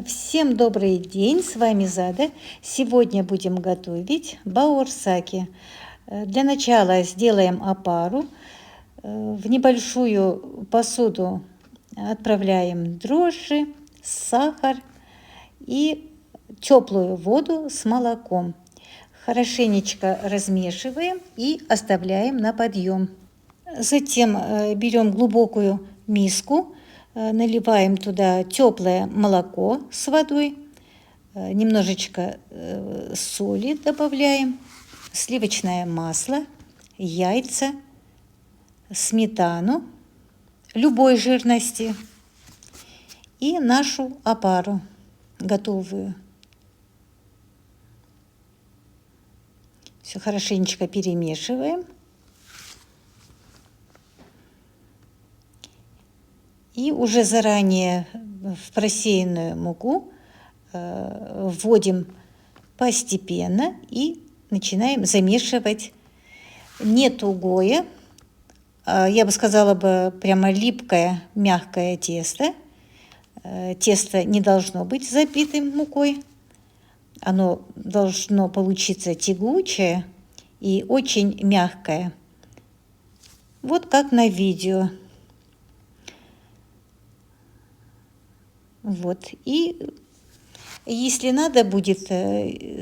Всем добрый день, с вами Зада. Сегодня будем готовить баурсаки. Для начала сделаем опару. В небольшую посуду отправляем дрожжи, сахар и теплую воду с молоком. Хорошенечко размешиваем и оставляем на подъем. Затем берем глубокую миску, наливаем туда теплое молоко с водой, немножечко соли добавляем, сливочное масло, яйца, сметану любой жирности и нашу опару готовую. Все хорошенечко перемешиваем. И уже заранее в просеянную муку вводим постепенно и начинаем замешивать не тугое, я бы сказала прямо липкое, мягкое тесто. Тесто не должно быть забитым мукой. Оно должно получиться тягучее и очень мягкое. Вот как на видео. Вот. И если надо будет,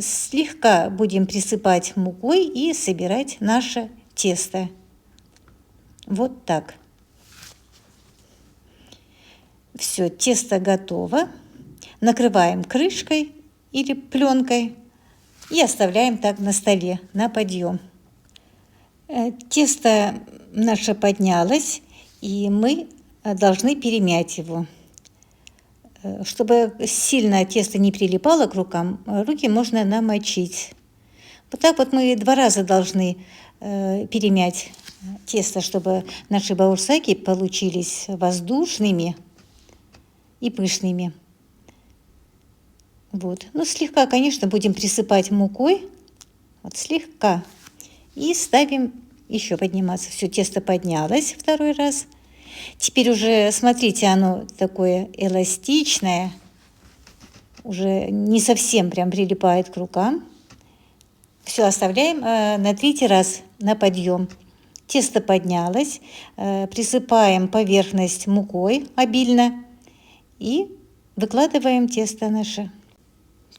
слегка будем присыпать мукой и собирать наше тесто. Вот так. Все, тесто готово. Накрываем крышкой или пленкой и оставляем так на столе, на подъем. Тесто наше поднялось, и мы должны перемять его. Чтобы сильно тесто не прилипало к рукам, руки можно намочить. Вот так вот мы 2 раза должны перемять тесто, чтобы наши баурсаки получились воздушными и пышными. Вот. Ну, слегка, конечно, будем присыпать мукой. Вот слегка. И ставим еще подниматься. Все, тесто поднялось 2 раз. Теперь уже, смотрите, оно такое эластичное, уже не совсем прям прилипает к рукам. Все, оставляем на 3-й раз на подъем. Тесто поднялось, присыпаем поверхность мукой обильно и выкладываем тесто наше.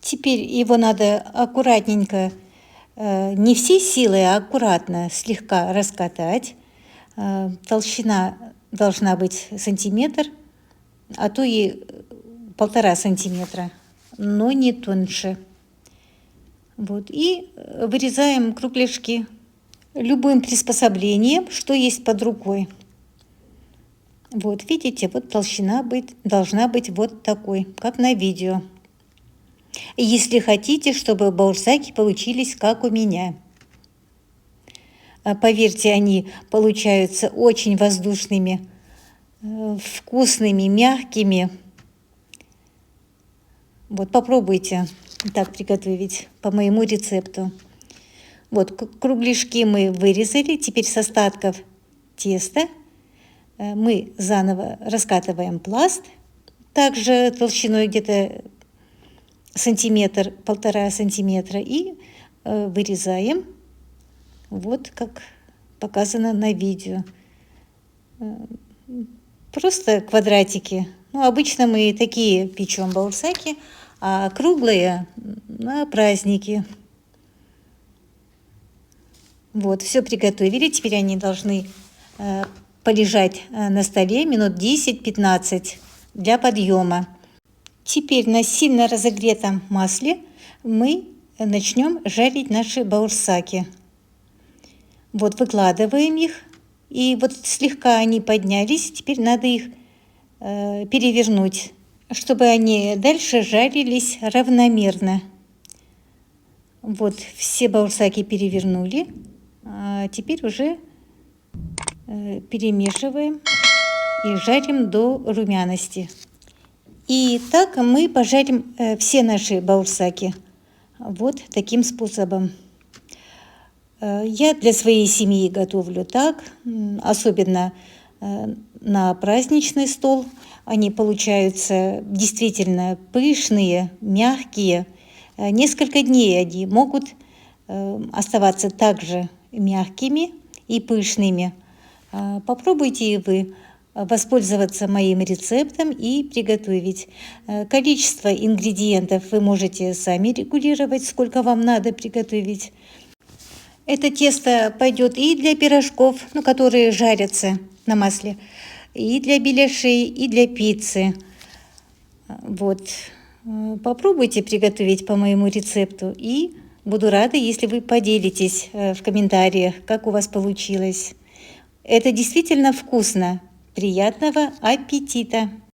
Теперь его надо аккуратненько, не всей силой, а аккуратно слегка раскатать. Толщина должна быть сантиметр, а то и 1,5 сантиметра, но не тоньше. Вот. И вырезаем кругляшки любым приспособлением, что есть под рукой. Вот, видите, вот толщина должна быть вот такой, как на видео. Если хотите, чтобы баурсаки получились, как у меня. Поверьте, они получаются очень воздушными, вкусными, мягкими. Вот попробуйте так приготовить по моему рецепту. Вот кругляшки мы вырезали. Теперь с остатков теста мы заново раскатываем пласт, также толщиной где-то сантиметр, 1,5 сантиметра, и вырезаем. Вот как показано на видео. Просто квадратики. Ну, обычно мы такие печем баурсаки, а круглые на праздники. Вот, все приготовили. Теперь они должны полежать на столе минут 10-15 для подъема. Теперь на сильно разогретом масле мы начнем жарить наши баурсаки. Вот выкладываем их, и вот слегка они поднялись, теперь надо их перевернуть, чтобы они дальше жарились равномерно. Вот все баурсаки перевернули, а теперь уже перемешиваем и жарим до румяности. И так мы пожарим все наши баурсаки вот таким способом. Я для своей семьи готовлю так, особенно на праздничный стол. Они получаются действительно пышные, мягкие. Несколько дней они могут оставаться также мягкими и пышными. Попробуйте и вы воспользоваться моим рецептом и приготовить. Количество ингредиентов вы можете сами регулировать, сколько вам надо приготовить. Это тесто пойдет и для пирожков, которые жарятся на масле, и для беляшей, и для пиццы. Вот. Попробуйте приготовить по моему рецепту, и буду рада, если вы поделитесь в комментариях, как у вас получилось. Это действительно вкусно. Приятного аппетита!